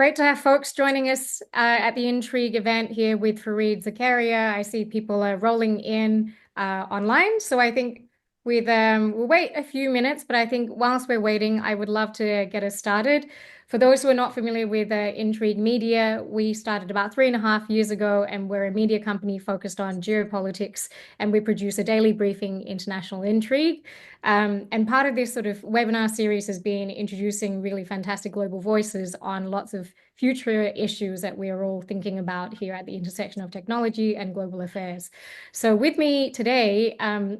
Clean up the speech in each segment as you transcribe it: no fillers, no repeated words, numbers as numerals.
Great to have folks joining us at the Intrigue event here with Fareed Zakaria. I see people are rolling in online, so I think we'll wait a few minutes, but I think whilst we're waiting, I would love to get us started. For those who are not familiar with Intrigue Media, we started about 3.5 years ago, and we're a media company focused on geopolitics, and we produce a daily briefing, International Intrigue. And part of this sort of webinar series has been introducing really fantastic global voices on lots of future issues that we are all thinking about here at the intersection of technology and global affairs. So with me today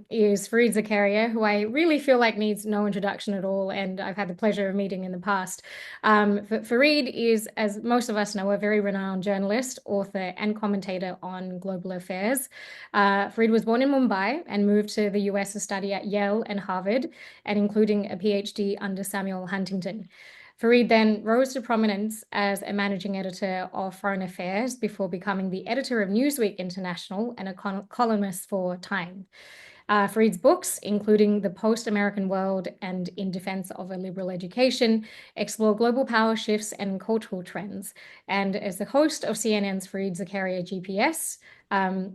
is Fareed Zakaria, who I really feel like needs no introduction at all, and I've had the pleasure of meeting in the past. Fareed is, as most of us know, a very renowned journalist, author, and commentator on global affairs. Fareed was born in Mumbai and moved to the US to study at Yale and Harvard, and including a PhD under Samuel Huntington. Fareed then rose to prominence as a managing editor of Foreign Affairs before becoming the editor of Newsweek International and a columnist for Time. Fareed's books, including The Post-American World and In Defense of a Liberal Education, explore global power shifts and cultural trends. And as the host of CNN's Fareed Zakaria GPS,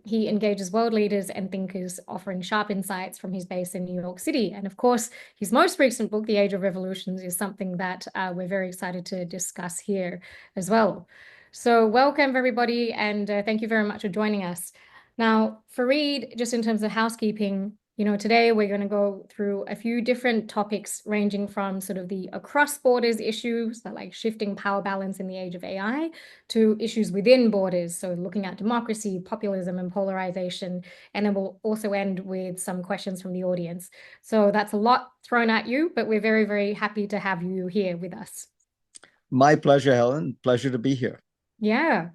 he engages world leaders and thinkers, offering sharp insights from his base in New York City. And of course, his most recent book, The Age of Revolutions, is something that we're very excited to discuss here as well. So welcome, everybody, and thank you very much for joining us. Now, Fareed, just in terms of housekeeping, today we're going to go through a few different topics ranging from sort of the across borders issues, like shifting power balance in the age of AI, to issues within borders. So looking at democracy, populism, and polarization. And then we'll also end with some questions from the audience. So that's a lot thrown at you, but we're very, very happy to have you here with us. My pleasure, Helen. Pleasure to be here. Yeah.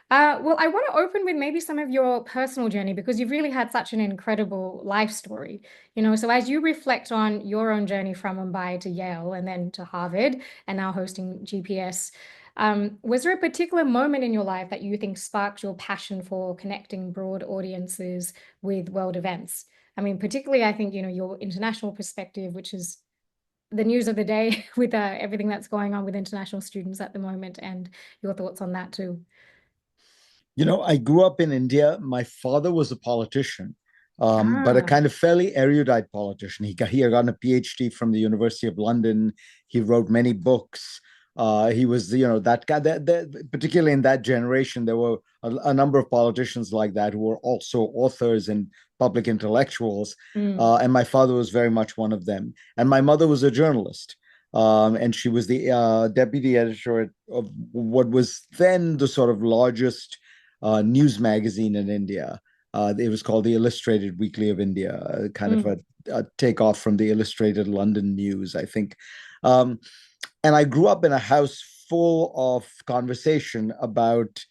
Well, I want to open with maybe some of your personal journey because you've really had such an incredible life story. So as you reflect on your own journey from Mumbai to Yale and then to Harvard and now hosting GPS, was there a particular moment in your life that you think sparked your passion for connecting broad audiences with world events? I mean, particularly, I think, your international perspective, which is the news of the day with everything that's going on with international students at the moment, and your thoughts on that too. I grew up in India. My father was a politician, but a Ah. kind of fairly erudite politician. He had gotten a PhD from the University of London. He wrote many books. He was, that guy. Particularly in that generation, there were a number of politicians like that who were also authors and public intellectuals. And my father was very much one of them. And my mother was a journalist. And she was the deputy editor of what was then the sort of largest news magazine in India. It was called the Illustrated Weekly of India, kind of a takeoff from the Illustrated London News, I think. And I grew up in a house full of conversation about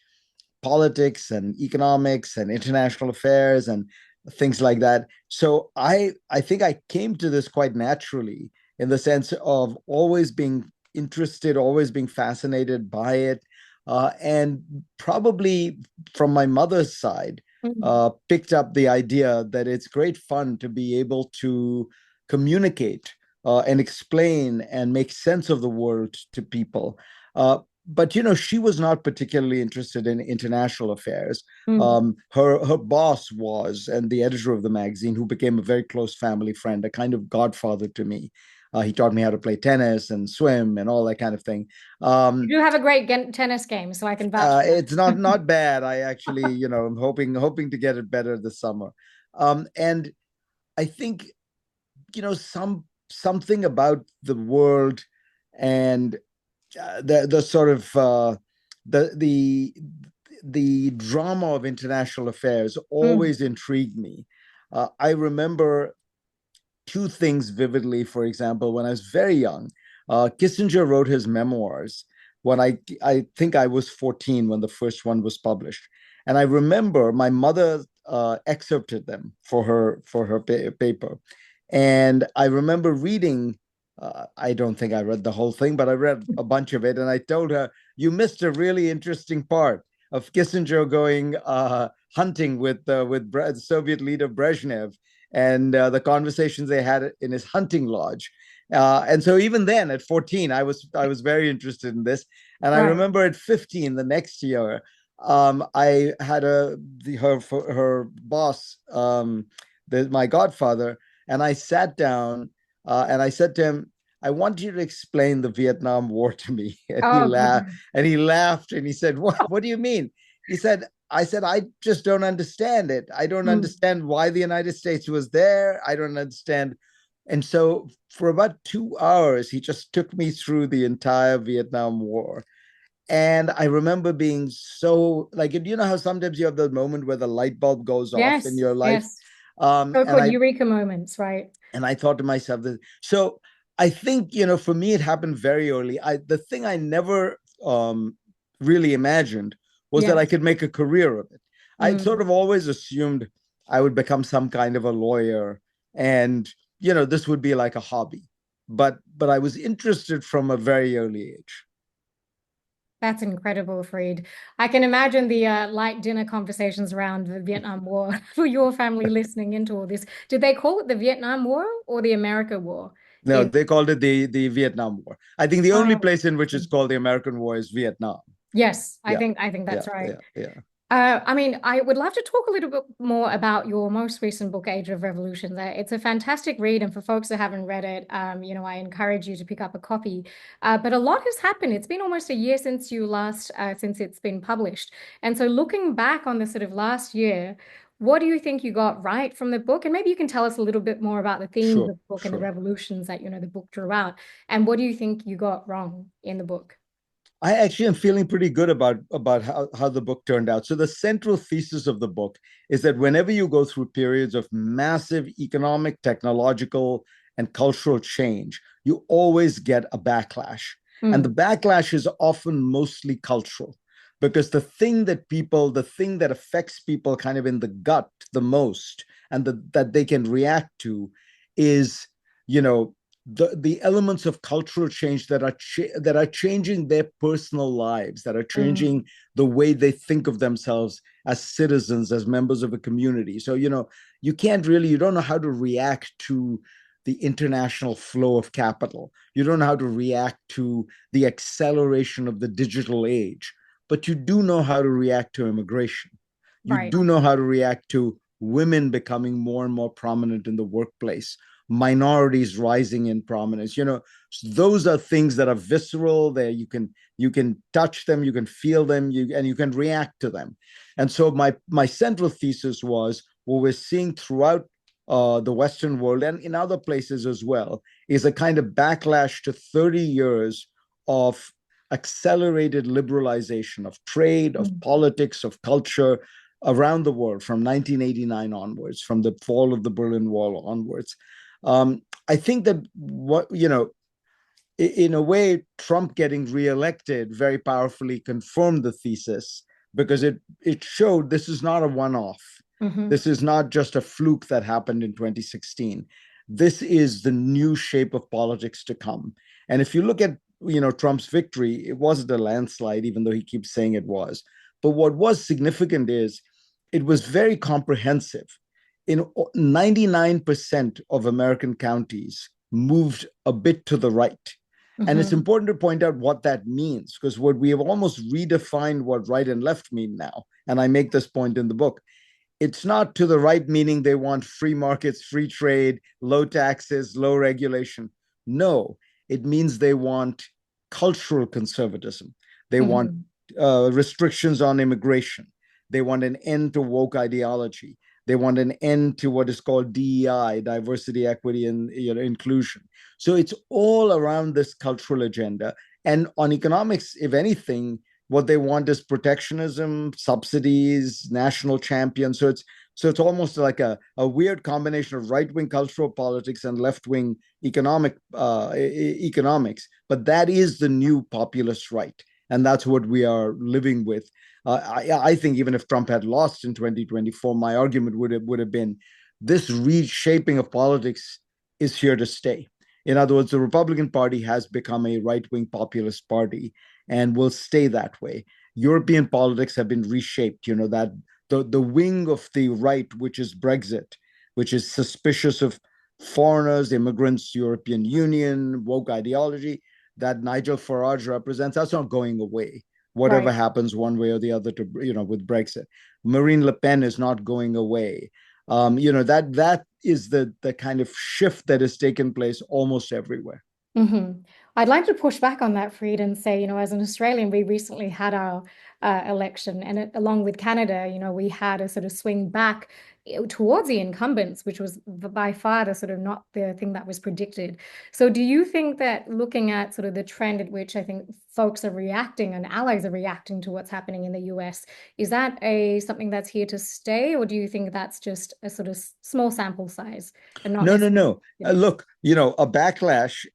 politics and economics and international affairs and things like that. So I think I came to this quite naturally in the sense of always being interested, always being fascinated by it. And probably from my mother's side, picked up the idea that it's great fun to be able to communicate and explain and make sense of the world to people. But she was not particularly interested in international affairs. Her boss was, and the editor of the magazine, who became a very close family friend, a kind of godfather to me. He taught me how to play tennis and swim and all that kind of thing. You do have a great tennis game, so I can vouch. It's not bad. I actually, I'm hoping to get it better this summer. And I think, something about the world and the sort of the drama of international affairs always intrigued me. I remember two things vividly. For example, when I was very young, Kissinger wrote his memoirs when I think I was 14 when the first one was published. And I remember my mother excerpted them for her paper. And I remember reading, I don't think I read the whole thing, but I read a bunch of it. And I told her, you missed a really interesting part of Kissinger going hunting with Soviet leader Brezhnev and the conversations they had in his hunting lodge. And so even then, at 14, I was very interested in this. And I Right. remember at 15, the next year, I had her boss, my godfather, and I sat down and I said to him, I want you to explain the Vietnam War to me. And he Oh, laughed goodness. and he laughed and he said, what do you mean? He said, I said, I just don't understand it. I don't Mm. understand why the United States was there. I don't understand. And so for about 2 hours, he just took me through the entire Vietnam War. And I remember being so like, you know how sometimes you have the moment where the light bulb goes off in Yes, your life? yes. Um, and So-called I eureka moments, right? and I thought to myself that so I think, for me it happened very early. The thing I never really imagined was that I Yes. could make a career of it. I sort Mm. of always assumed I would become some kind of a lawyer, and this would be like a hobby. But I was interested from a very early age. That's incredible, Freed. I can imagine the light dinner conversations around the Vietnam War for your family listening into all this. Did they call it the Vietnam War or the America War? No, In they called it the Vietnam War. I think the only Oh, place in which it's called the American War is Vietnam. yes, I Yeah, think I think yeah, that's right. yeah, yeah. I mean, I would love to talk a little bit more about your most recent book, Age of Revolution. It's a fantastic read, and for folks that haven't read it, I encourage you to pick up a copy. But a lot has happened. It's been almost a year since it's been published. And so, looking back on the sort of last year, what do you think you got right from the book? And maybe you can tell us a little bit more about the themes Sure, of the book and the sure. revolutions that, the book drew out. And what do you think you got wrong in the book? I actually am feeling pretty good about how the book turned out. So the central thesis of the book is that whenever you go through periods of massive economic, technological, and cultural change, you always get a backlash. And the Mm, backlash is often mostly cultural because the thing that affects people kind of in the gut the most and that they can react to is, you know, the elements of cultural change that are changing their personal lives, that are mm, changing the way they think of themselves as citizens, as members of a community. So you don't know how to react to the international flow of capital. You don't know how to react to the acceleration of the digital age, but you do know how to react to immigration. You right, do know how to react to women becoming more and more prominent in the workplace, minorities rising in prominence. Those are things that are visceral. There you can touch them, you can feel them, and you can react to them. And so my central thesis was what we're seeing throughout the Western world and in other places as well is a kind of backlash to 30 years of accelerated liberalization of trade, of mm, politics, of culture around the world from 1989 onwards, from the fall of the Berlin Wall onwards. I think that in a way, Trump getting reelected very powerfully confirmed the thesis because it showed this is not a one-off. mhm, This is not just a fluke that happened in 2016. This is the new shape of politics to come. And if you look at Trump's victory, it wasn't a landslide, even though he keeps saying it was. But what was significant is it was very comprehensive. In 99% of American counties moved a bit to the right. And it's mhm, important to point out what that means, because what we have almost redefined what right and left mean now. And I make this point in the book. It's not to the right, meaning they want free markets, free trade, low taxes, low regulation. No, it means they want cultural conservatism. They want mhm. restrictions on immigration. They want an end to woke ideology. They want an end to what is called DEI, diversity, equity, and inclusion. So it's all around this cultural agenda. And on economics, if anything, what they want is protectionism, subsidies, national champions. So it's almost like a weird combination of right-wing cultural politics and left-wing economics. But that is the new populist right, and that's what we are living with. I think even if Trump had lost in 2024, my argument would have been this reshaping of politics is here to stay. In other words, the Republican Party has become a right-wing populist party and will stay that way. European politics have been reshaped. That the wing of the right, which is Brexit, which is suspicious of foreigners, immigrants, European Union, woke ideology that Nigel Farage represents, that's not going away. Whatever Right. happens one way or the other to, with Brexit. Marine Le Pen is not going away. That is the kind of shift that has taken place almost everywhere. I'd like to push back on that, Fried, and say, as an Australian, we recently had our election, and along with Canada, we had a sort of swing back towards the incumbents, which was by far the sort of not the thing that was predicted. So, do you think that looking at sort of the trend at which I think folks are reacting and allies are reacting to what's happening in the US, is that something that's here to stay, or do you think that's just a sort of small sample size and not No, no, necessarily? no. Look, a backlash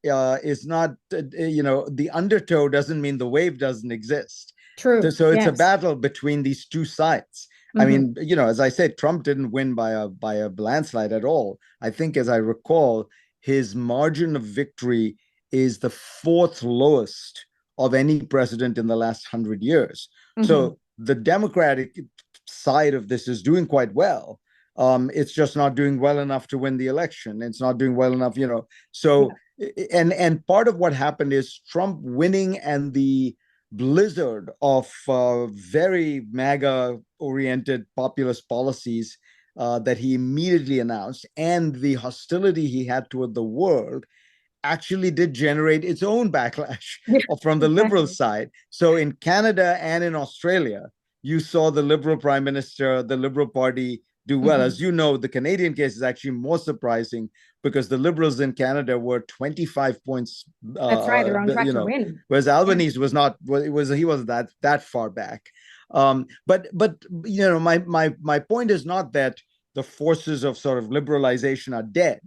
is not, the undertow doesn't mean the wave doesn't exist. True. So it's a Yes. battle between these two sides. I Hmm. mean, as I said, Trump didn't win by a landslide at all. I think, as I recall, his margin of victory is the fourth lowest of any president in the last 100 years. Hmm. So the Democratic side of this is doing quite well. It's just not doing well enough to win the election. It's not doing well enough. So, Yeah. and part of what happened is Trump winning and the blizzard of very MAGA oriented populist policies that he immediately announced, and the hostility he had toward the world actually did generate its own backlash Yeah, from the liberal exactly. side. So in Canada and in Australia, you saw the Liberal Prime Minister, the Liberal Party do well. Hmm. As you know, the Canadian case is actually more surprising because the Liberals in Canada were 25 points, That's right. They're on track to win. whereas Yeah. Albanese was not. He wasn't that far back. But my point is not that the forces of sort of liberalization are dead.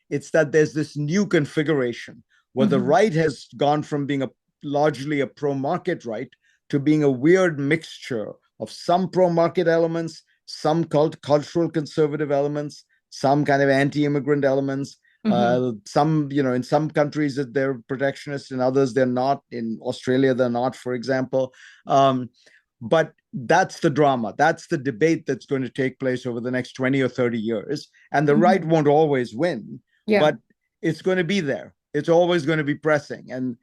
It's that there's this new configuration where the Hmm. right has gone from being largely a pro-market right to being a weird mixture of some pro-market elements, some cultural conservative elements, some kind of anti-immigrant elements. Hmm. Some, in some countries they're protectionist, in others they're not. In Australia, they're not, for example. But that's the drama. That's the debate that's going to take place over the next 20 or 30 years. And the right Hmm. won't always win, Yeah. but it's going to be there. It's always going to be pressing. And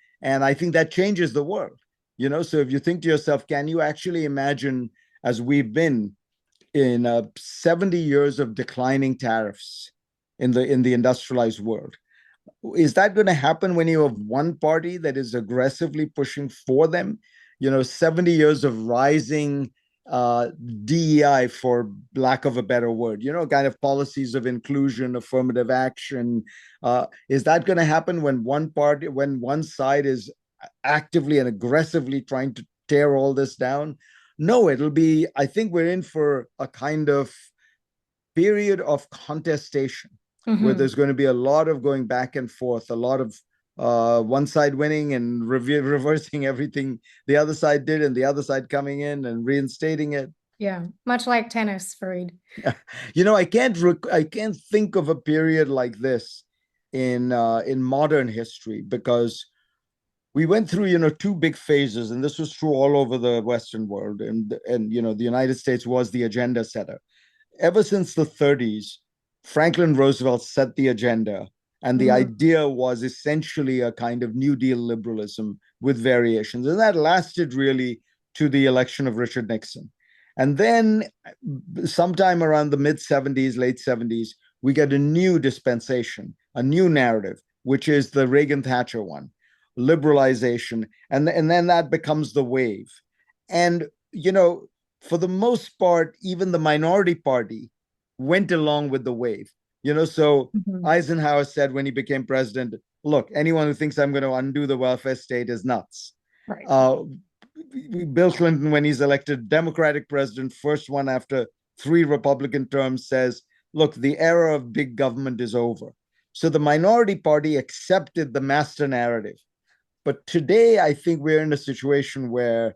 I think that changes the world. So if you think to yourself, can you actually imagine, as we've been in 70 years of declining tariffs in the industrialized world, is that going to happen when you have one party that is aggressively pushing for them? 70 years of rising uh, DEI, for lack of a better word, kind of policies of inclusion, affirmative action. Is that going to happen when one side is actively and aggressively trying to tear all this down? No, I think we're in for a kind of period of contestation where Hmm. there's going to be a lot of going back and forth, a lot of one side winning and reversing everything the other side did, and the other side coming in and reinstating it. Yeah. Much like tennis, Fareed. I can't think of a period like this in modern history, because we went through two big phases, and this was true all over the Western world, and the United States was the agenda setter ever since the 30s. Franklin Roosevelt set the agenda, and the Hmm. idea was essentially a kind of New Deal liberalism with variations. And that lasted really to the election of Richard Nixon. And then, sometime around the mid 70s, late 70s, we get a new dispensation, a new narrative, which is the Reagan Thatcher one, liberalization. And then that becomes the wave. And, for the most part, even the minority party went along with the wave. So Hmm. Eisenhower said when he became president, look, anyone who thinks I'm going to undo the welfare state is nuts. Right. Uh, Bill Clinton, when he's elected Democratic president, first one after 3 Republican terms, says, look, the era of big government is over. So the minority party accepted the master narrative. But today, I think we're in a situation where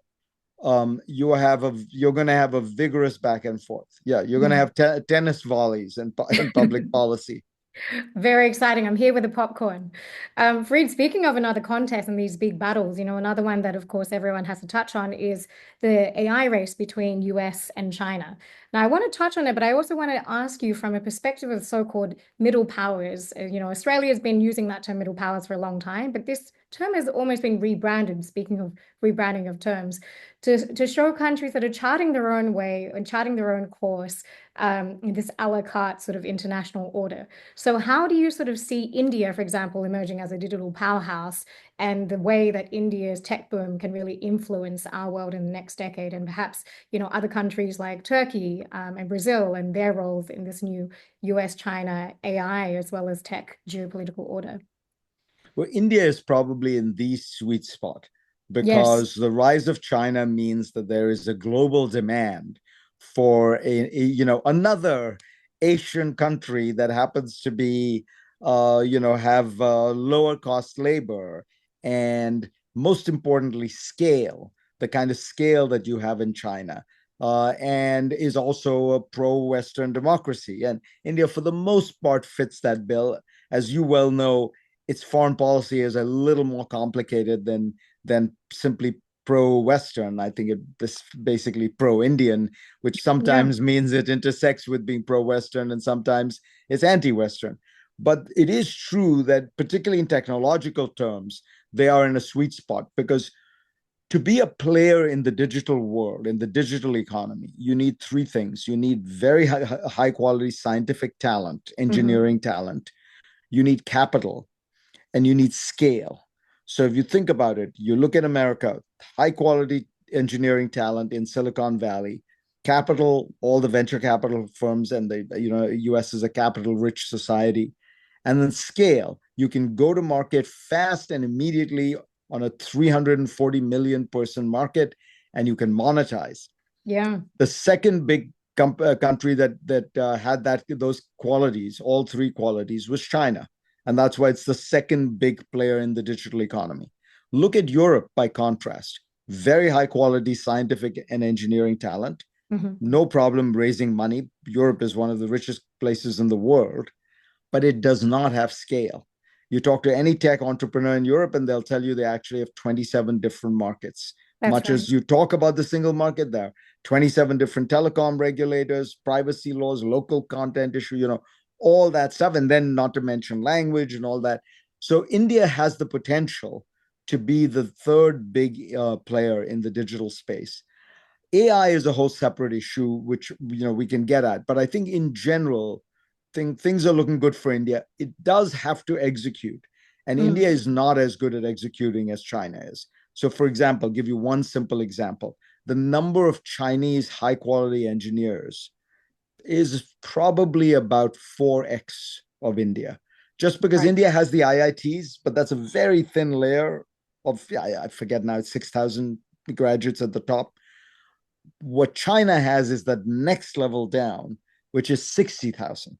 you're going to have a vigorous back and forth. Yeah, you're going to Mhm. have tennis volleys and public policy. Very exciting. I'm here with the popcorn. Fareed, speaking of another contest and these big battles, another one that, of course, everyone has to touch on is the AI race between US and China. Now, I want to touch on it, but I also want to ask you from a perspective of so-called middle powers. Australia's been using that term middle powers for a long time, but this term has almost been rebranded, speaking of rebranding of terms, to show countries that are charting their own way and charting their own course in this a la carte sort of international order. So how do you sort of see India, for example, emerging as a digital powerhouse and the way that India's tech boom can really influence our world in the next decade and perhaps, other countries like Turkey and Brazil and their roles in this new US-China AI as well as tech geopolitical order? Well, India is probably in the sweet spot Yes. because the rise of China means that there is a global demand for another Asian country that happens to be have lower cost labor and most importantly scale, the kind of scale that you have in China. And is also a pro-Western democracy. And India, for the most part, fits that bill. As you well know, its foreign policy is a little more complicated than simply pro-Western. I think it's basically pro-Indian, which Yeah. sometimes means it intersects with being pro-Western and sometimes it's anti-Western. But it is true that particularly in technological terms, they are in a sweet spot because to be a player in the digital world, in the digital economy, you need three things. You need very high quality scientific talent, Hmm. engineering talent. You need capital and you need scale. So if you think about it, you look at America, high quality engineering talent in Silicon Valley, capital, all the venture capital firms, and the US is a capital rich society, and then scale. You can go to market fast and immediately on a 340 million person market, and you can monetize. Yeah. The second big country that had those qualities, all three qualities, was China, and that's why it's the second big player in the digital economy. Look at Europe by contrast. Very high quality scientific and engineering talent, Hmm. no problem raising money. Europe is one of the richest places in the world, but it does not have scale. You talk to any tech entrepreneur in Europe, and they'll tell you they actually have 27 different markets. That's Much right. as you talk about the single market, there are 27 different telecom regulators, privacy laws, local content issue, all that stuff. And then not to mention language and all that. So India has the potential to be the third big player in the digital space. AI is a whole separate issue, which we can get at. But I think in general, things are looking good for India. It does have to execute, and India Mm. is not as good at executing as China is. So, for example, I'll give you one simple example: the number of Chinese high quality engineers is probably about 4x of India, just because Right. India has the IITs, but that's a very thin layer of, I forget now, it's 6,000 graduates at the top. What China has is that next level down, which is 60,000,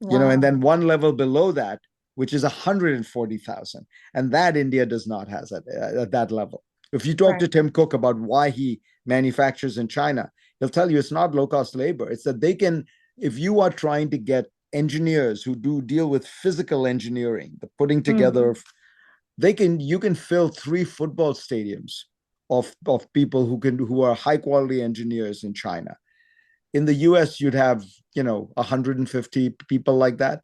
and Wow. then one level below that, which is 140,000. And that India does not have at that level. If you talk to Right. Tim Cook about why he manufactures in China, he'll tell you it's not low cost labor. It's that they can, if you are trying to get engineers who do deal with physical engineering, the putting together Mm. of, you can fill 3 football stadiums of people who are high quality engineers in China. In the US, you'd have 150 people like that.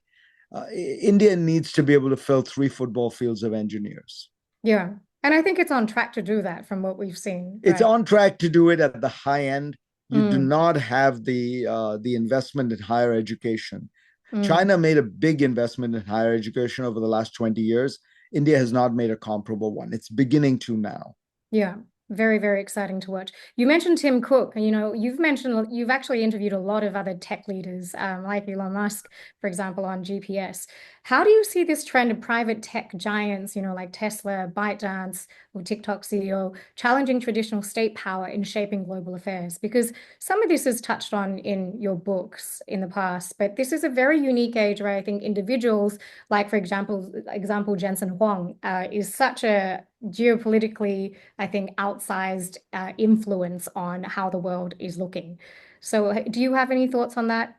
India needs to be able to fill 3 football fields of engineers. Yeah. And I think it's on track to do that from what we've seen. It's Right. on track to do it at the high end. You do Mm. not have the investment in higher education. Mm. China made a big investment in higher education over the last 20 years. India has not made a comparable one. It's beginning to now. Yeah, very, very exciting to watch. You mentioned Tim Cook, and you've actually interviewed a lot of other tech leaders, like Elon Musk, for example, on GPS. How do you see this trend of private tech giants, like Tesla, ByteDance, or TikTok CEO, challenging traditional state power in shaping global affairs? Because some of this is touched on in your books in the past, but this is a very unique age where I think individuals, like for example Jensen Huang, is such a geopolitically, I think, outsized influence on how the world is looking. So, do you have any thoughts on that?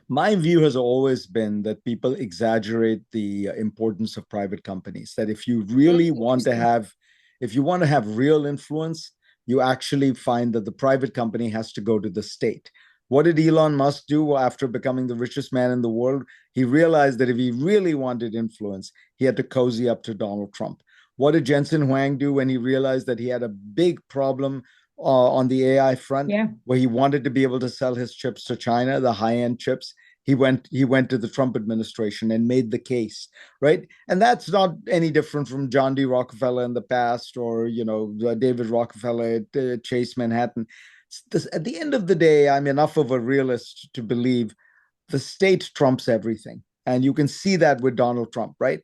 My view has always been that people exaggerate the importance of private companies. That if you really want to Interesting. have, if you want to have real influence, you actually find that the private company has to go to the state. What did Elon Musk do after becoming the richest man in the world? He realized that if he really wanted influence, he had to cozy up to Donald Trump. What did Jensen Huang do when he realized that he had a big problem on the AI front, Yeah. where he wanted to be able to sell his chips to China, the high-end chips? He went to the Trump administration and made the case, right? And that's not any different from John D. Rockefeller in the past, or David Rockefeller at Chase Manhattan. At the end of the day, I'm enough of a realist to believe the state trumps everything. And you can see that with Donald Trump, right?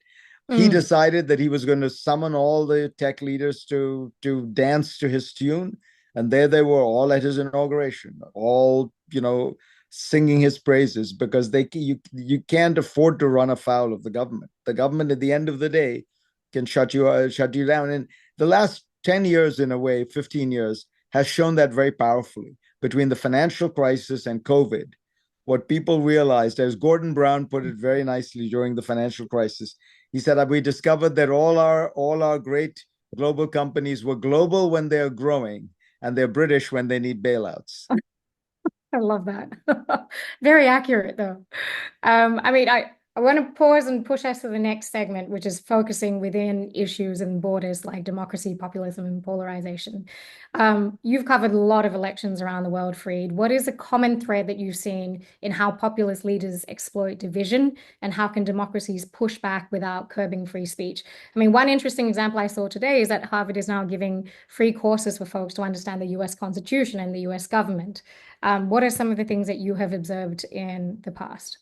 He Mm. decided that he was going to summon all the tech leaders to dance to his tune. And there they were, all at his inauguration, all, singing his praises, because you can't afford to run afoul of the government. The government, at the end of the day, can shut you down. And the last 10 years, in a way, 15 years, has shown that very powerfully. Between the financial crisis and COVID, what people realized, as Gordon Brown put it very nicely during the financial crisis, he said, we discovered that all our great global companies were global when they're growing, and they're British when they need bailouts. I love that. Very accurate, though. I mean, I want to pause and push us to the next segment, which is focusing within issues and borders like democracy, populism, and polarization. You've covered a lot of elections around the world, Freed. What is a common thread that you've seen in how populist leaders exploit division, and how can democracies push back without curbing free speech? I mean, one interesting example I saw today is that Harvard is now giving free courses for folks to understand the US Constitution and the US government. What are some of the things that you have observed in the past?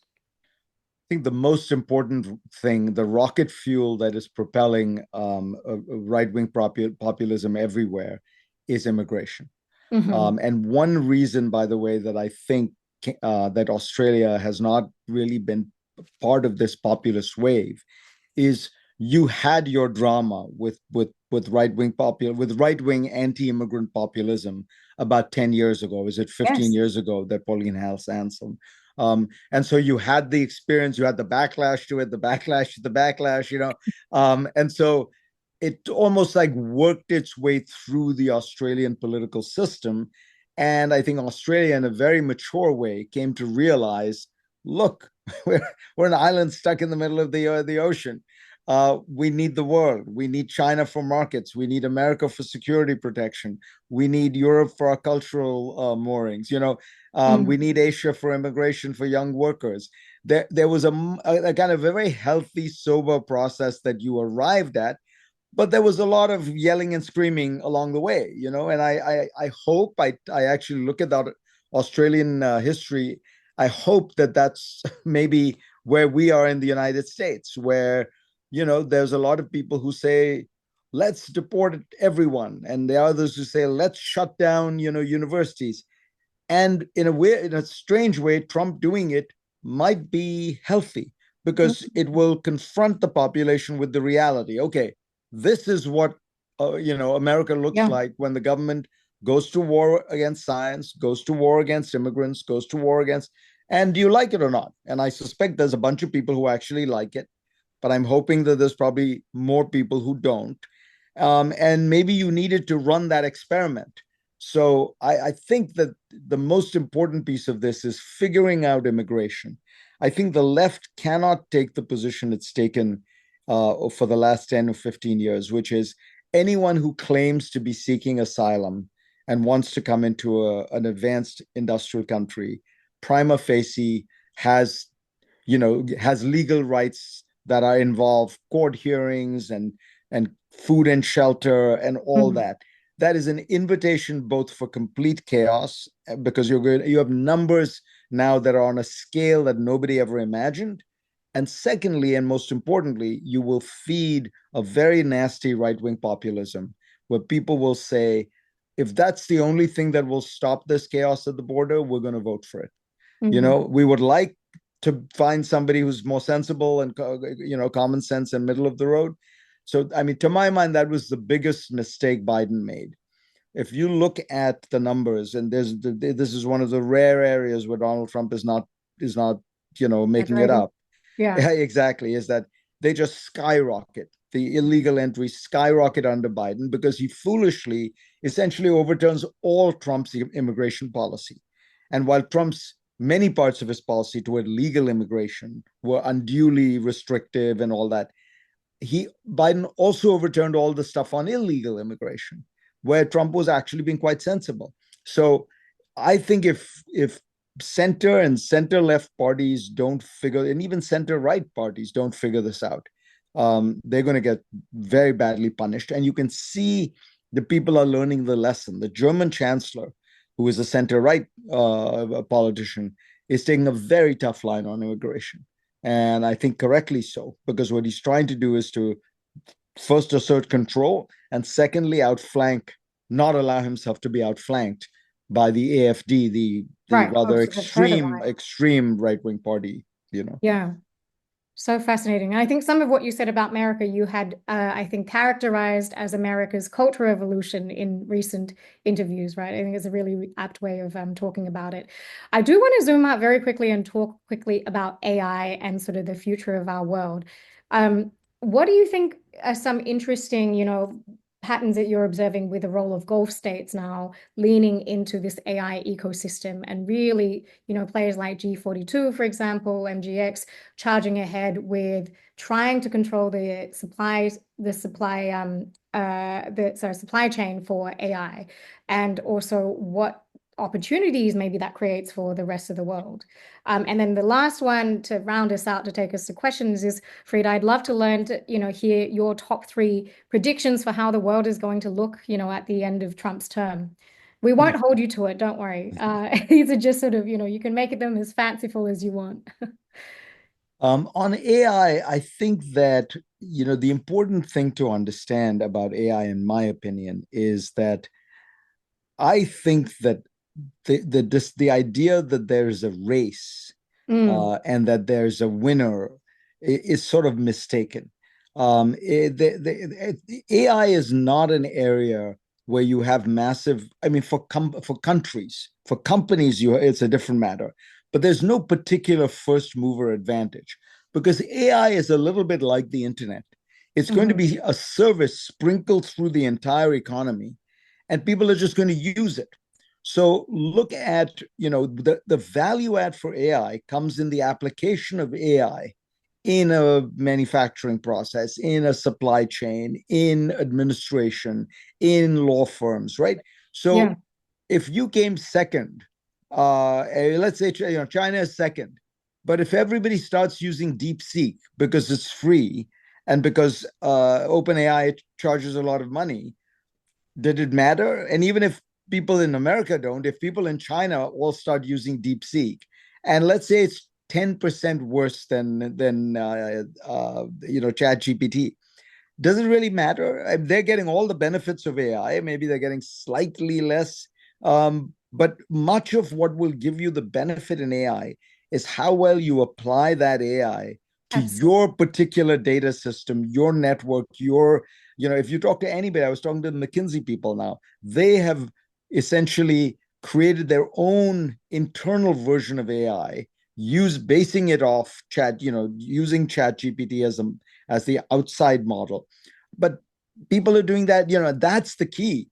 I think the most important thing, the rocket fuel that is propelling right-wing populism everywhere, is immigration. Hmm. And one reason, by the way, that I think that Australia has not really been part of this populist wave is you had your drama with right wing anti-immigrant populism about 10 years ago. Was it 15 Yes. years ago that Pauline House Anselm? And so you had the experience, you had the backlash to it, the backlash to the backlash, and so it almost like worked its way through the Australian political system. And I think Australia, in a very mature way, came to realize, look, we're an island stuck in the middle of the ocean. We need the world. We need China for markets. We need America for security protection. We need Europe for our cultural moorings. We Mm. need Asia for immigration for young workers. There was a kind of very healthy, sober process that you arrived at, but there was a lot of yelling and screaming along the way, and I hope I actually look at that Australian history. I hope that that's maybe where we are in the United States, where there's a lot of people who say let's deport everyone, and there are others who say let's shut down universities. And in a strange way, Trump doing it might be healthy, because it will confront the population with the reality. Okay, this is what America looks Yeah. like when the government goes to war against science, goes to war against immigrants, goes to war against. And do you like it or not? And I suspect there's a bunch of people who actually like it, but I'm hoping that there's probably more people who don't. And maybe you needed to run that experiment. So I think that the most important piece of this is figuring out immigration. I think the left cannot take the position it's taken for the last 10 or 15 years, which is anyone who claims to be seeking asylum and wants to come into an advanced industrial country, prima facie has has legal rights that are involved, court hearings and food and shelter and all Mm. that. That is an invitation both for complete chaos, because you have numbers now that are on a scale that nobody ever imagined. And secondly, and most importantly, you will feed a very nasty right-wing populism where people will say, if that's the only thing that will stop this chaos at the border, we're going to vote for it. Mm. We would like to find somebody who's more sensible and common sense and middle of the road. So I mean, to my mind, that was the biggest mistake Biden made. If you look at the numbers, and this is one of the rare areas where Donald Trump is not making it Exaggerating. up. Yeah. Yeah, exactly, is that they just skyrocket. The illegal entries skyrocket under Biden because he foolishly essentially overturns all Trump's immigration policy. And while Trump's many parts of his policy toward legal immigration were unduly restrictive and all that, Biden also overturned all the stuff on illegal immigration, where Trump was actually being quite sensible. So I think if center and center left parties don't figure, and even center right parties don't figure this out, they're going to get very badly punished. And you can see the people are learning the lesson. The German chancellor, who is a center right politician, is taking a very tough line on immigration. And I think correctly so, because what he's trying to do is to first assert control and secondly outflank, not allow himself to be outflanked by the AfD, the Right. rather I've heard of extreme that. extreme right wing party. Yeah. So fascinating. And I think some of what you said about America, you had, I think, characterized as America's cultural revolution in recent interviews, right? I think it's a really apt way of talking about it. I do want to zoom out very quickly and talk quickly about AI and sort of the future of our world. What do you think are some interesting, patterns that you're observing with the role of Gulf states now leaning into this AI ecosystem and really, players like G42, for example, MGX, charging ahead with trying to control the supply chain for AI, and also what opportunities maybe that creates for the rest of the world. And then the last one to round us out, to take us to questions, is Frida, I'd love to learn to, hear your top three predictions for how the world is going to look, at the end of Trump's term. We won't hold you to it, don't worry. These are just sort of, you can make them as fanciful as you want. On AI, I think that the important thing to understand about AI, in my opinion, is that I think that the idea that there's a race Mm, and that there's a winner is sort of mistaken. AI is not an area where you have massive. I mean, for countries, for companies, it's a different matter. But there's no particular first mover advantage because AI is a little bit like the internet. It's going to mhm. be a service sprinkled through the entire economy, and people are just going to use it. So look at, the value add for AI comes in the application of AI in a manufacturing process, in a supply chain, in administration, in law firms, right? Yeah, So if you came second, let's say China is second, but if everybody starts using DeepSeek because it's free and because OpenAI charges a lot of money, did it matter? And even if people in America don't, if people in China all start using DeepSeek, and let's say it's 10% worse than Chat GPT, does it really matter? They're getting all the benefits of AI. Maybe they're getting slightly less. But much of what will give you the benefit in AI is how well you apply that AI to absolutely. your particular data system, your network, if you talk to anybody, I was talking to the McKinsey people now, they have essentially created their own internal version of AI, basing it off using Chat GPT as the outside model. But people are doing that, that's the key.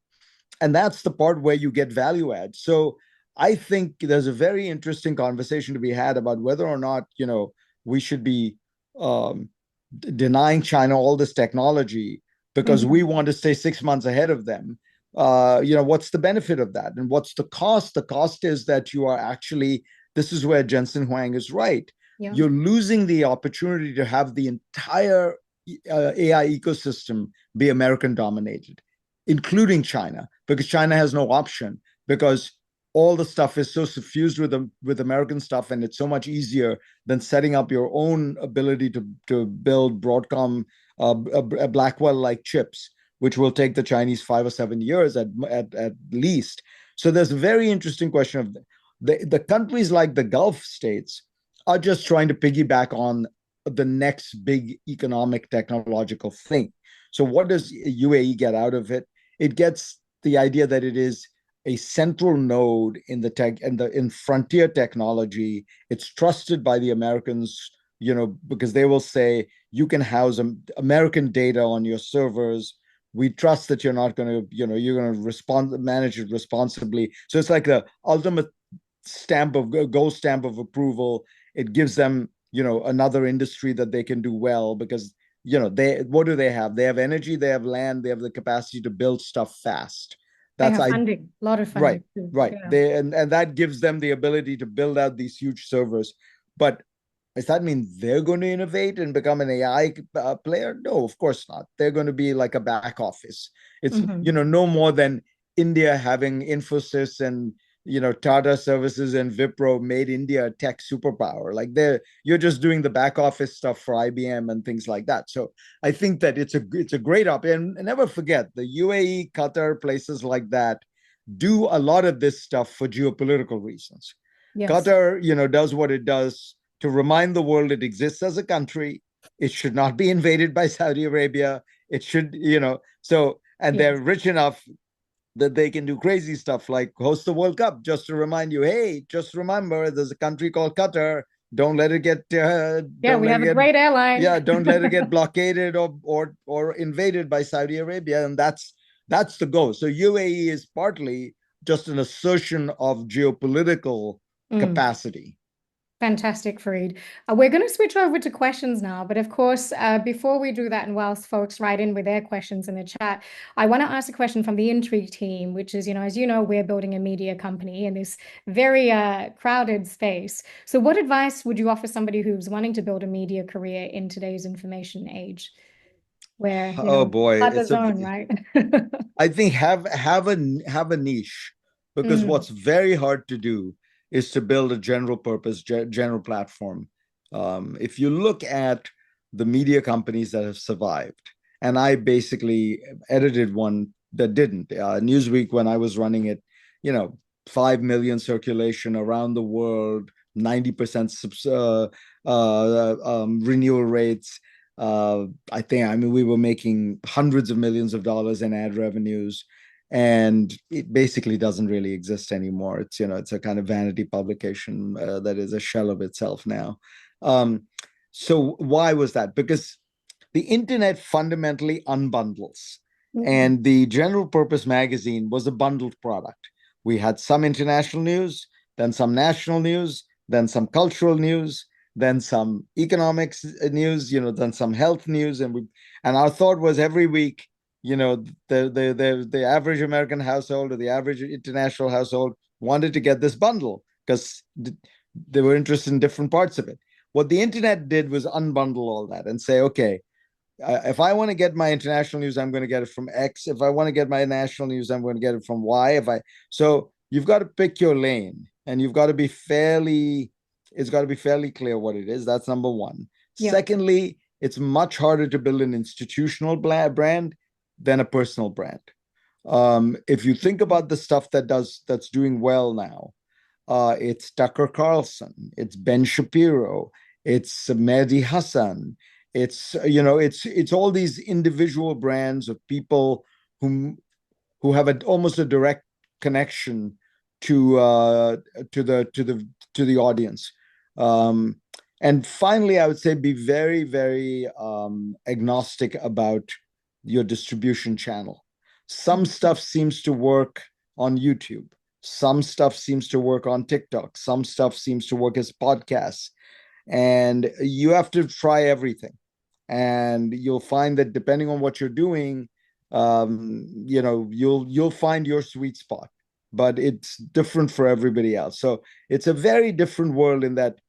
And that's the part where you get value add. So I think there's a very interesting conversation to be had about whether or not, we should be um, denying China all this technology because we Mhm. want to stay 6 months ahead of them. What's the benefit of that? And what's the cost? The cost is that you are actually, this is where Jensen Huang is right. Yeah, You're losing the opportunity to have the entire AI ecosystem be American dominated, including China, because China has no option, because all the stuff is so suffused with American stuff, and it's so much easier than setting up your own ability to build Broadcom, Blackwell like chips, which will take the Chinese 5 or 7 years at least. So there's a very interesting question of the countries like the Gulf states are just trying to piggyback on the next big economic technological thing. So what does UAE get out of it? It gets the idea that it is a central node in the tech and in frontier technology. It's trusted by the Americans, because they will say you can house American data on your servers. We trust that you're not going to, you're going to manage it responsibly. So it's like the ultimate gold stamp of approval. It gives them, another industry that they can do well because, what do they have? They have energy, they have land, they have the capacity to build stuff fast. They That's have I funding, a lot of Right, funding too. right. Yeah. And that gives them the ability to build out these huge servers. But does that mean they're going to innovate and become an AI player? No, of course not. They're going to be like a back office. It's, Mm-hmm. no more than India having Infosys and, Tata Services and Wipro made India a tech superpower. Like you're just doing the back office stuff for IBM and things like that. So I think that it's a great op. And never forget the UAE, Qatar, places like that do a lot of this stuff for geopolitical reasons. Yes. Qatar, does what it does to remind the world it exists as a country. It should not be invaded by Saudi Arabia. It should, and they're Yes. rich enough that they can do crazy stuff like host the World Cup just to remind you, hey, just remember there's a country called Qatar. Don't let it get, Yeah, we have a great yeah, airline. don't let it get blockaded or invaded by Saudi Arabia. And that's the goal. So UAE is partly just an assertion of geopolitical Mm. capacity. Fantastic, Fareed. We're going to switch over to questions now, but of course, before we do that, and whilst folks write in with their questions in the chat, I want to ask a question from the Intrigue team, which is, as you know, we're building a media company in this very crowded space. So, what advice would you offer somebody who's wanting to build a media career in today's information age, where, Oh boy, flood the zone, right? I think have a niche, because Mm, what's very hard to do is to build a general purpose, general platform. If you look at the media companies that have survived, and I basically edited one that didn't. Newsweek, when I was running it, you know, 5 million circulation around the world, 90% renewal rates. I mean, we were making hundreds of millions of dollars in ad revenues, and it basically doesn't really exist anymore. It's a kind of vanity publication that is a shell of itself now. Um, so why was that? Because the internet fundamentally unbundles, mm, and the general purpose magazine was a bundled product. We had some international news, then some national news, then some cultural news, then some economics news, then some health news, and our thought was every week, the average American household or the average international household wanted to get this bundle because they were interested in different parts of it. What the internet did was unbundle all that and say, okay, if I want to get my international news, I'm going to get it from X. If I want to get my national news, I'm going to get it from Y. So you've got to pick your lane, and you've got to be fairly. It's got to be fairly clear what it is. That's number one. yeah. Secondly, it's much harder to build an institutional brand than a personal brand. If you think about the stuff that's doing well now, it's Tucker Carlson, it's Ben Shapiro, it's Mehdi Hassan, it's all these individual brands of people who have almost a direct connection to the audience. Um, and finally, I would say be very, very agnostic about your distribution channel. Some Mm, stuff seems to work on YouTube. Some stuff seems to work on TikTok. Some stuff seems to work as podcasts. And you have to try everything. And you'll find that depending on what you're doing, you'll find your sweet spot, but it's different for everybody else. So it's a very different world in that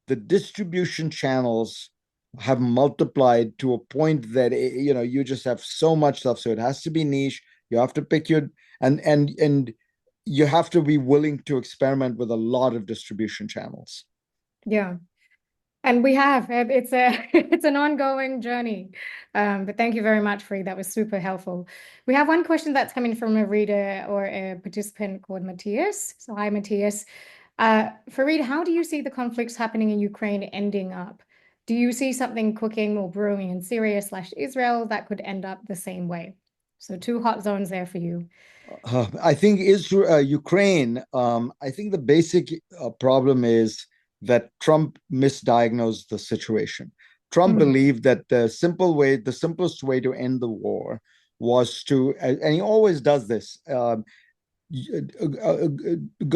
the distribution channels have multiplied to a point that you just have so much stuff. So it has to be niche. You have to pick your and you have to be willing to experiment with a lot of distribution channels. yeah. And we have. It's a it's an ongoing journey. But thank you very much, Free. That was super helpful. We have one question that's coming from a reader or a participant called Matthias. So hi, Matthias. Fareed, how do you see the conflicts happening in Ukraine ending up? Do you see something cooking or brewing in Syria/Israel that could end up the same way? So two hot zones there for you. I think Israel, Ukraine. I think the basic problem is that Trump misdiagnosed the situation. Trump Mm, believed that the simplest way to end the war was to, and he always does this.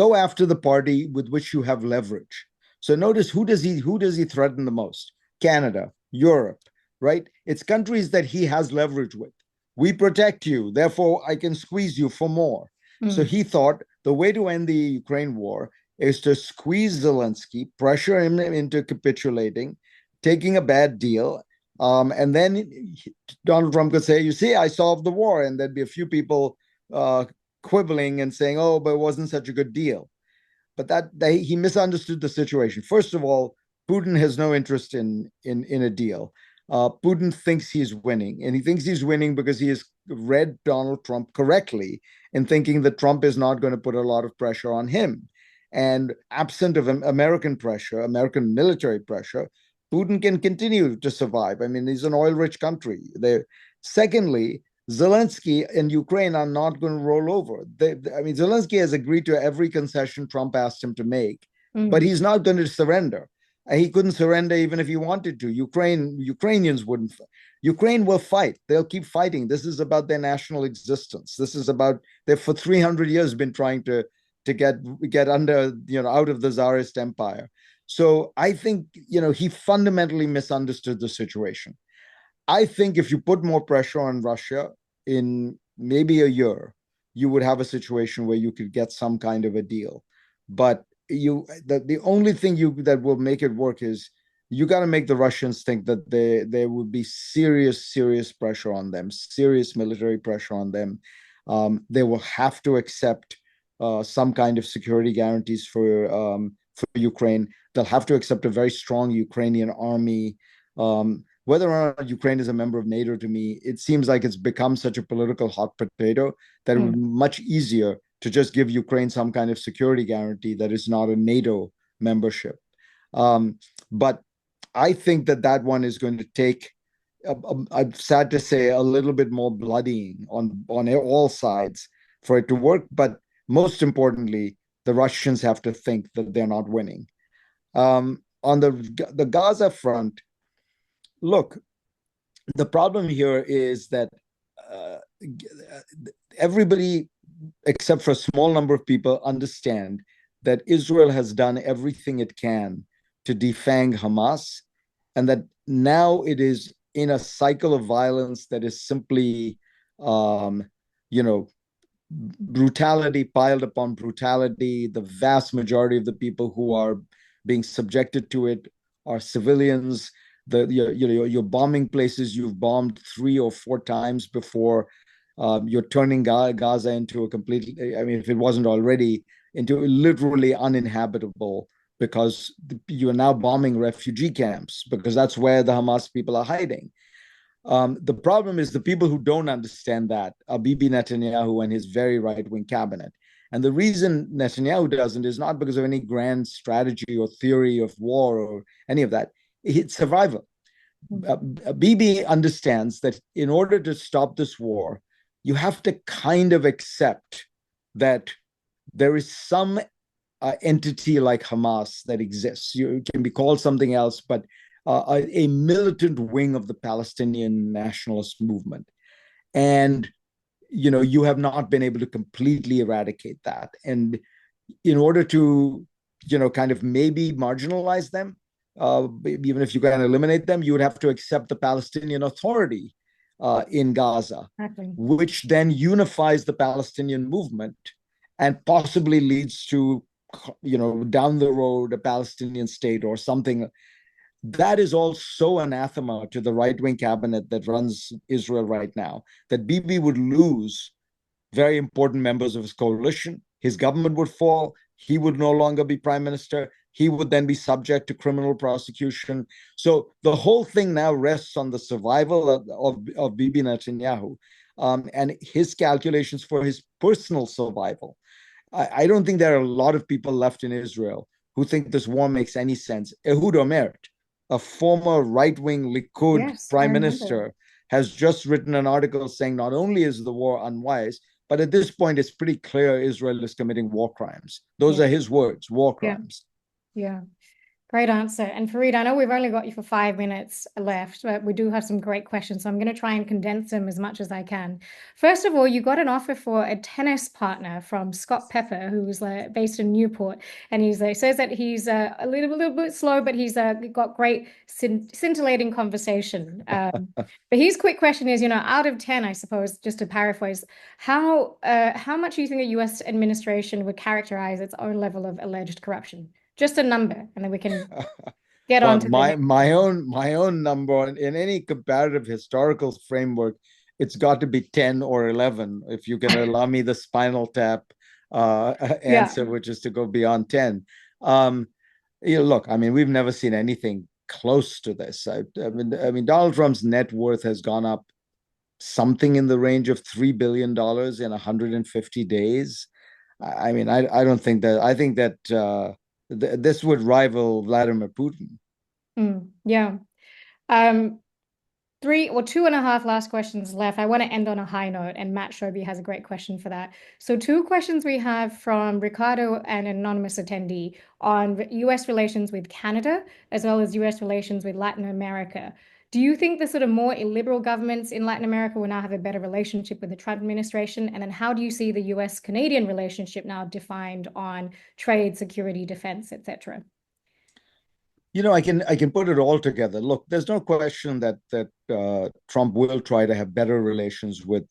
Go after the party with which you have leverage. So notice who does he threaten the most? Canada, Europe, right? It's countries that he has leverage with. We protect you, therefore I can squeeze you for more. So mm, he thought the way to end the Ukraine war is to squeeze Zelensky, pressure him into capitulating, taking a bad deal, and then Donald Trump could say, "You see, I solved the war," and there'd be a few people quibbling and saying, "Oh, but it wasn't such a good deal." But he misunderstood the situation. First of all, Putin has no interest in a deal. Putin thinks he's winning, and he thinks he's winning because he has read Donald Trump correctly in thinking that Trump is not going to put a lot of pressure on him. And absent of American pressure, American military pressure, Putin can continue to survive. I mean, he's an oil-rich country. Secondly, Zelensky and Ukraine are not going to roll over. I mean, Zelensky has agreed to every concession Trump asked him to make, but mm. he's not going to surrender. He couldn't surrender even if he wanted to. Ukrainians wouldn't. Ukraine will fight. They'll keep fighting. This is about their national existence. This is about they've for 300 years been trying to get under, out of the Tsarist empire. So I think, he fundamentally misunderstood the situation. I think if you put more pressure on Russia in maybe a year, you would have a situation where you could get some kind of a deal. But the only thing that will make it work is you got to make the Russians think that there would be serious pressure on them, serious military pressure on them. They will have to accept some kind of security guarantees for Ukraine. They'll have to accept a very strong Ukrainian army. Whether or not Ukraine is a member of NATO, to me, it seems like it's become such a political hot potato that it would be Mm. much easier to just give Ukraine some kind of security guarantee that is not a NATO membership. But I think that one is going to take, I'm sad to say, a little bit more bloodying on all sides for it to work. But most importantly, the Russians have to think that they're not winning. On the Gaza front, look, the problem here is that uh, everybody, except for a small number of people, understand that Israel has done everything it can to defang Hamas, and that now it is in a cycle of violence that is simply, um, you know, brutality piled upon brutality. The vast majority of the people who are being subjected to it are civilians. You're bombing places you've bombed 3 or 4 times before. You're turning Gaza into a completely, I mean, if it wasn't already, into literally uninhabitable, because you are now bombing refugee camps because that's where the Hamas people are hiding. The problem is the people who don't understand that are Bibi Netanyahu and his very right wing cabinet. And the reason Netanyahu doesn't is not because of any grand strategy or theory of war or any of that. It's survival. Bibi understands that in order to stop this war, you have to kind of accept that there is some entity like Hamas that exists. It can be called something else, but a militant wing of the Palestinian nationalist movement. And, you have not been able to completely eradicate that. And in order to, kind of maybe marginalize them, even if you can eliminate them, you would have to accept the Palestinian Authority in Gaza, Exactly. which then unifies the Palestinian movement and possibly leads to, down the road, a Palestinian state or something. That is all so anathema to the right wing cabinet that runs Israel right now that Bibi would lose very important members of his coalition. His government would fall. He would no longer be prime minister. He would then be subject to criminal prosecution. So the whole thing now rests on the survival of Bibi Netanyahu and his calculations for his personal survival. I don't think there are a lot of people left in Israel who think this war makes any sense. Ehud Olmert, a former right-wing Likud Yes, I prime remember. minister, has just written an article saying not only is the war unwise, but at this point, it's pretty clear Israel is committing war crimes. Those Yeah. are his words, war Yeah. crimes. Yeah. Great answer. And Fareed, I know we've only got you for 5 minutes left, but we do have some great questions. So I'm going to try and condense them as much as I can. First of all, you got an offer for a tennis partner from Scott Pepper, who's based in Newport. And says that he's a little bit slow, but he's got great scintillating conversation. But his quick question is, out of 10, I suppose, just to paraphrase, how much do you think a US administration would characterize its own level of alleged corruption? Just a number, and then we can get on Well, to the next. my own number in any comparative historical framework, it's got to be 10 or 11. If you can allow me the Spinal Tap Yeah. answer, which is to go beyond 10. Um, look, I mean, we've never seen anything close to this. I mean, Donald Trump's net worth has gone up something in the range of $3 billion in 150 days. I mean, I don't think that. I think that this would rival Vladimir Putin. Yeah. Three or two and a half last questions left. I want to end on a high note, and Matt Shoby has a great question for that. So, two questions we have from Ricardo, an anonymous attendee, on US relations with Canada, as well as US relations with Latin America. Do you think the sort of more illiberal governments in Latin America will now have a better relationship with the Trump administration? And then how do you see the US-Canadian relationship now defined on trade, security, defense, etc.? I can put it all together. Look, there's no question that Trump will try to have better relations with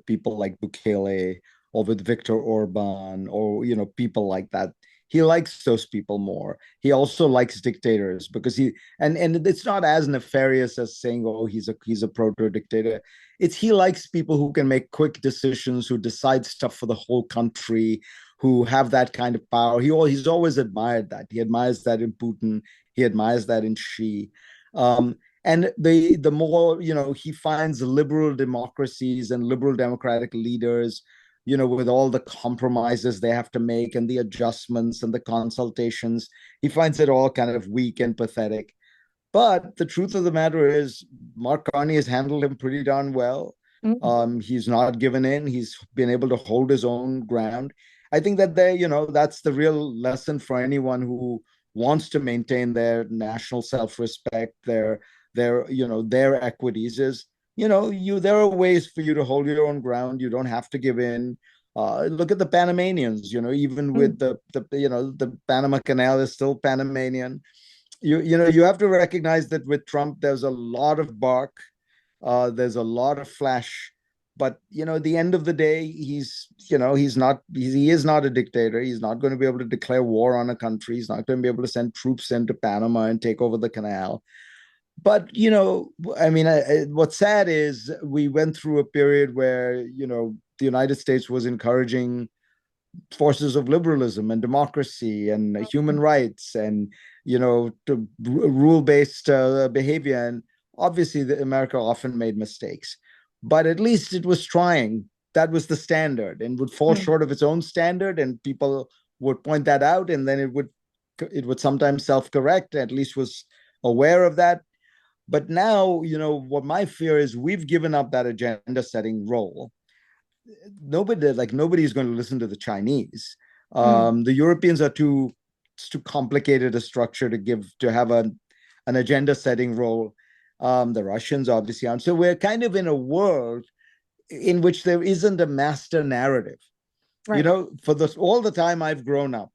people like Bukele or with Viktor Orban or people like that. He likes those people more. He also likes dictators because and it's not as nefarious as saying, oh, he's a proto dictator. It's he likes people who can make quick decisions, who decide stuff for the whole country, who have that kind of power. He's always admired that. He admires that in Putin. He admires that in Xi. And the more, he finds liberal democracies and liberal democratic leaders, with all the compromises they have to make and the adjustments and the consultations, he finds it all kind of weak and pathetic. But the truth of the matter is, Mark Carney has handled him pretty darn well. Mm, He's not given in. He's been able to hold his own ground. I think that that's the real lesson for anyone who wants to maintain their national self-respect, their equities is, there are ways for you to hold your own ground. You don't have to give in. Look at the Panamanians, even with mm, the Panama Canal is still Panamanian. You have to recognize that with Trump, there's a lot of bark, there's a lot of flash, but at the end of the day, he is not a dictator. He's not going to be able to declare war on a country. He's not going to be able to send troops into Panama and take over the canal. But I mean, what's sad is we went through a period where the United States was encouraging forces of liberalism and democracy and human rights and to rule-based behavior. And obviously, America often made mistakes, but at least it was trying. That was the standard, and would fall mm. short of its own standard, and people would point that out, and then it would sometimes self-correct. At least was aware of that. But now, what my fear is, we've given up that agenda setting role. Nobody's going to listen to the Chinese. Mm. The Europeans are it's too complicated a structure to have an agenda setting role. The Russians obviously aren't. So we're kind of in a world in which there isn't a master narrative. Right. For all the time I've grown up,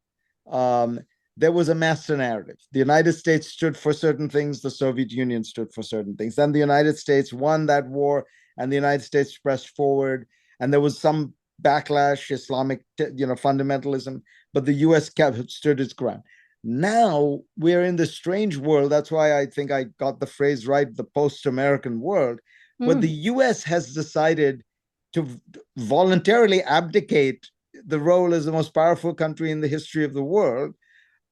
um, there was a master narrative. The United States stood for certain things. The Soviet Union stood for certain things. Then the United States won that war, and the United States pressed forward. And there was some backlash, Islamic, fundamentalism, but the U.S. stood its ground. Now we're in this strange world. That's why I think I got the phrase right, the post-American world, where the Mm. U.S. has decided to voluntarily abdicate the role as the most powerful country in the history of the world,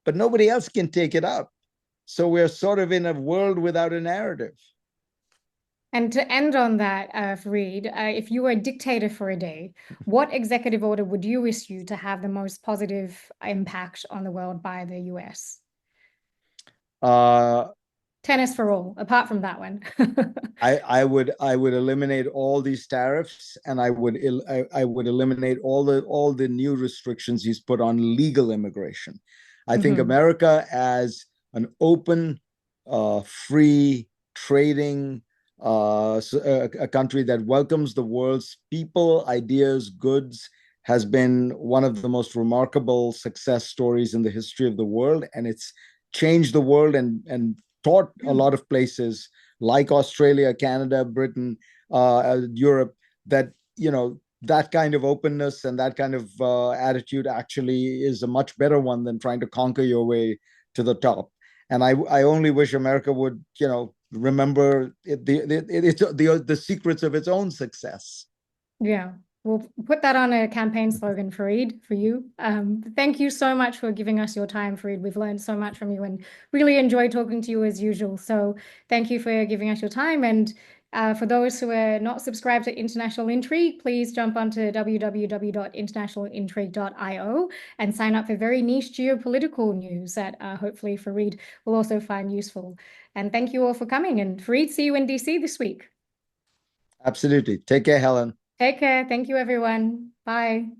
but nobody else can take it up. So we're sort of in a world without a narrative. And to end on that, Fareed, if you were a dictator for a day, what executive order would you issue to have the most positive impact on the world by the US? Uh, tennis for all, apart from that one. I would eliminate all these tariffs, and I would eliminate all the new restrictions he's put on legal immigration. I think Hmm. America as an open, free trading, a country that welcomes the world's people, ideas, goods, has been one of the most remarkable success stories in the history of the world, and it's changed the world and taught a lot of places like Australia, Canada, Britain, Europe, that that kind of openness and that kind of attitude actually is a much better one than trying to conquer your way to the top. And I only wish America would remember the secrets of its own success. Yeah, we'll put that on a campaign slogan, Fareed, for you. Thank you so much for giving us your time, Fareed. We've learned so much from you and really enjoyed talking to you as usual. So thank you for giving us your time. And for those who are not subscribed to International Intrigue, please jump onto www.internationalintrigue.io and sign up for very niche geopolitical news that hopefully Fareed will also find useful. And thank you all for coming. And Fareed, see you in DC this week. Absolutely. Take care, Helen. Take care. Thank you, everyone. Bye.